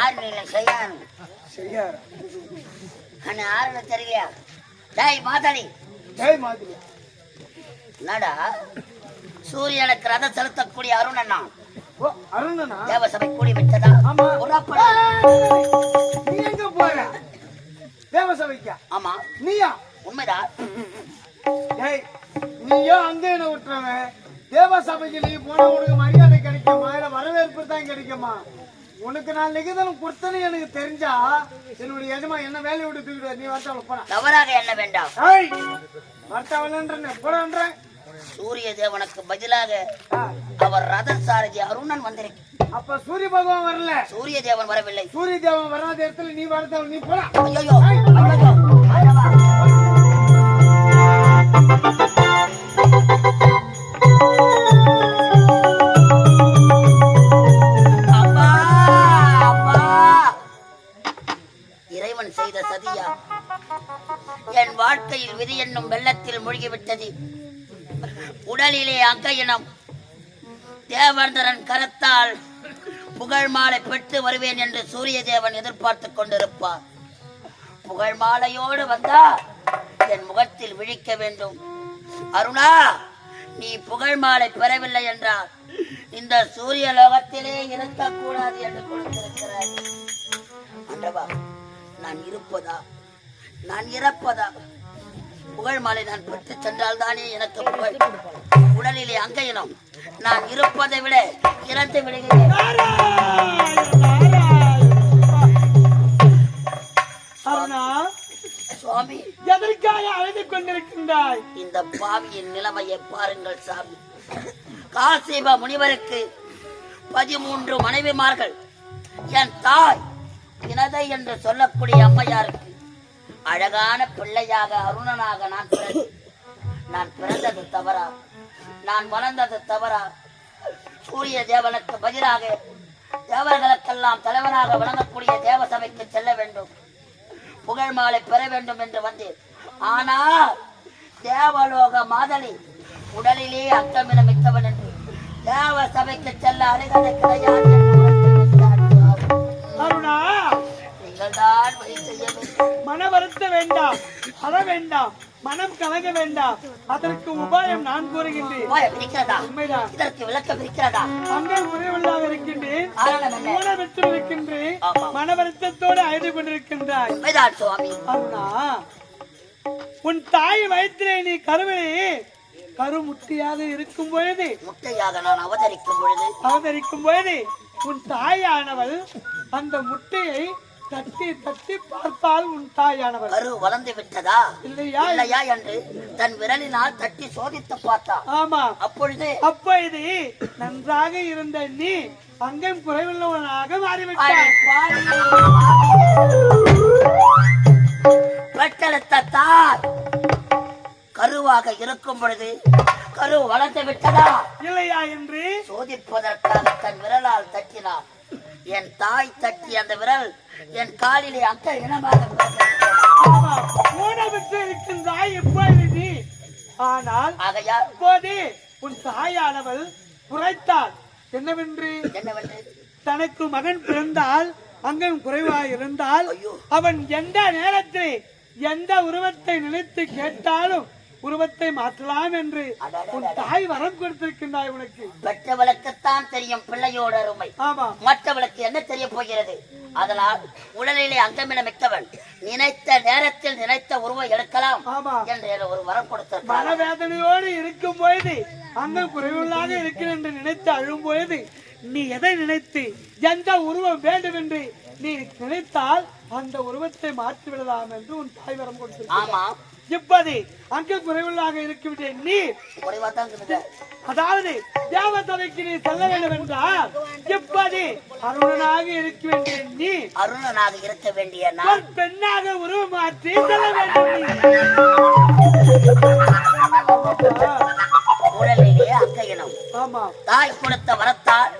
ஆறு செய்யான் செய்யார் அண்ணா ஆறு தெரியலையா? டேய் மாதாளி, டேய் மாதிரி என்னடா சூரியனுக்கு ரத செலுத்தக்கூடிய அருணண்ணா அருணனா தேவசபை கூடி விட்டதா? ஆமா. நீ எங்க போற? தேவசபைக்கா? ஆமா. நீயா? உண்மைதான். டேய் நீயோ அங்க என்ன விட்டுறவன்? தேவசபைக்கு நீ போனா உனக்கு மரியாதை கிடைக்குமா இல்ல வரவேற்பு தான் கிடைக்குமா? உனக்கு நான் லிகிதம் கொடுத்தனு எனக்கு தெரிஞ்சா என்னுடைய எஜமா என்ன வேலையை விட்டு தூக்கிடுவார். நீ வரத்தாவ போனா தவறாக என்ன வேண்டாம். வரத்தாவலன்ற போறன்ற சூரிய தேவனுக்கு பதிலாக அவர் ரத சாரதி அருணன் வந்திருக்கு. அப்ப சூரிய பகவான் வரல, சூரிய தேவன் வரவில்லை. சூரிய தேவன் வராத இடத்துல நீ வரத்தாவ நீ போடா. ஐயோ இறைவன் செய்த சதியா என் வாழ்க்கையில் விதி என்னும் வெள்ளத்தில் மூழ்கிவிட்டது. உடலிலே அங்கையினம் தேவேந்திரன் கரத்தால் புகழ் மாலை பெற்று வருவேன் என்று சூரிய தேவன் எதிர்பார்த்துக் கொண்டிருப்பார். புகழ் மாலையோடு வந்தா என் முகத்தில் விழிக்க வேண்டும். அருணா, நீ புகழ் மாலை பெறவில்லை என்றால் இந்த சூரிய லோகத்திலே இருக்கக்கூடாது என்று கொடுத்திருக்கிறார். ஆண்டவா, நான் இருப்பதா நான் இறப்பதா? புகழ் மாலை நான் பெற்று சென்றால் தானே எனக்கு புகழ். உடலிலே அங்கையினம் நான் இருப்பதை விட இறந்து விடுகிறேன். சுவாமி, எதற்காக அழைத்து கொண்டிருக்கின்றாய்? இந்த பாவியின் நிலைமையை பாருங்கள் சாமி. காசிப முனிவருக்கு 13 மனைவிமார்கள். என் தாய் இனதை என்று சொல்லக்கூடிய அம்மையாருக்கு அழகான பிள்ளையாக அருணனாக நான் பிறந்தது தவறா? நான் வளர்ந்தது தவறா? சூரிய தேவனுக்கு பதிலாக தேவர்களுக்கெல்லாம் தலைவனாக வழங்கக்கூடிய தேவசபைக்கு செல்ல வேண்டும், புகழ் மாலை பெற வேண்டும் என்று வந்தேன். ஆனால் தேவலோக மாதளி உடலிலே அக்கமில மிக்கவன் என்று தேவ சபைக்கு செல்ல அருகதை கிடையாது. மன வருத்த வேண்டாம், அழ வேண்டாம், மனம் கலக வேண்டாம். அதற்கு உபாயம் நான் கூறுகின்றேன். உண்மைதான். இதற்கு விளக்கம் இருக்கிறதா? அங்கே உறவுள்ளாக இருக்கின்றேன், இருக்கின்றேன், மன வருத்தத்தோடு அழுது கொண்டிருக்கின்றாய். அருணா, உன் தாய் வயிற்றிலே நீ கருவிலே கருமுட்டியாக இருக்கும் பொழுது, முட்டையாக நான் அவதரிக்கும் பொழுது உன் தாயானவள் அந்த முட்டையை தட்டி தட்டி பார்த்தால் உன் தாயானவள் கரு வளர்ந்து விட்டதா இல்லையா என்று தன் விரலினால் தட்டி சோதித்து பார்த்தா. ஆமா. அப்பொழுது நன்றாக இருந்த நீ அங்கம் குறைவுள்ளவனாக மாறிவிட்டாய். பெற்றெடுத்த தாய் கருவாக இருக்கும் பொழுது கரு வளர்ந்து விட்டதா இல்லையா என்று சோதிப்பதற்காக தன் விரலால் தட்டினார். என் தாய் தட்டி அந்த விரல் என் காலிலே அக்க இனமாக இருக்கின்றாய் எப்போது நீ. ஆனால் இப்போது உன் தாயானவள் குறைத்தாள். என்னவென்று தனக்கு மகன் பிறந்தால் அங்கம் குறைவாக இருந்தால் அவன் எந்த நேரத்தில் எந்த உருவத்தை நினைத்து கேட்டாலும் உருவத்தை மாற்றலாம் என்று உன் தாய் வரம் கொடுத்திருக்கின்றாய். உனக்கு பெற்றவளுக்குத்தான் தெரியும் பிள்ளையோட அருமை. ஆமா. மற்றவளுக்கு என்ன தெரிய போகிறது? அதனால் உடலிலே அங்கமில மிக்கவன் நினைத்த நேரத்தில் நினைத்த உருவம் எடுக்கலாம் என்று ஒரு வரம் கொடுத்த. மனவேதனையோடு இருக்கும் பொழுது அங்கம் குறைவுள்ளாக இருக்கிறேன் என்று நினைத்து அழும் பொழுது நீ எதை நினைத்து எந்த உருவம் வேண்டும் என்று நீ நினைத்தால் அந்த உருவத்தை மாற்றி விடலாம் என்று உன் தாய் வரம் கொடுத்திருக்கிறார். இப்போது அங்க குறைவுள்ளாக இருக்கின்றேன் நீ, அதாவது தேவசபைக்கு நீ செல்ல வேண்டும் என்றால் இப்போது அருணனாக இருக்க வேண்டிய நீ, அருணனாக இருக்க வேண்டிய நான் பெண்ணாக உருவம் மாற்றி செல்ல வேண்டும். உடலிலே அங்கையினம். ஆமா. தாய் கொடுத்த வரத்தால்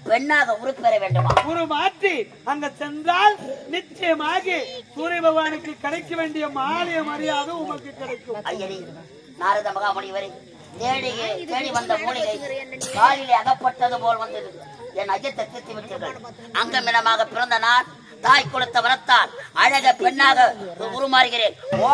பெண்ணாக உருப்பெற வேண்டுமா? உரு மாற்றி அங்க சென்றால் நிச்சயமாக சூரிய பகவானுக்கு கிடைக்க வேண்டிய மாலைய மரியாதை உமக்கு கிடைக்கும். ஐயனி, நாரத மகாமுனிவரை தேடி வந்த மூலிகை காலிலே அகப்பட்டது போல் வந்தது. என் ஐயத்தை தீர்த்து விட்டீர்கள். அங்கமினமாக பிறந்த நான் தாய் கொடுத்த வரத்தால் அழக பெண்ணாக உருமாறுகிறேன். ஓ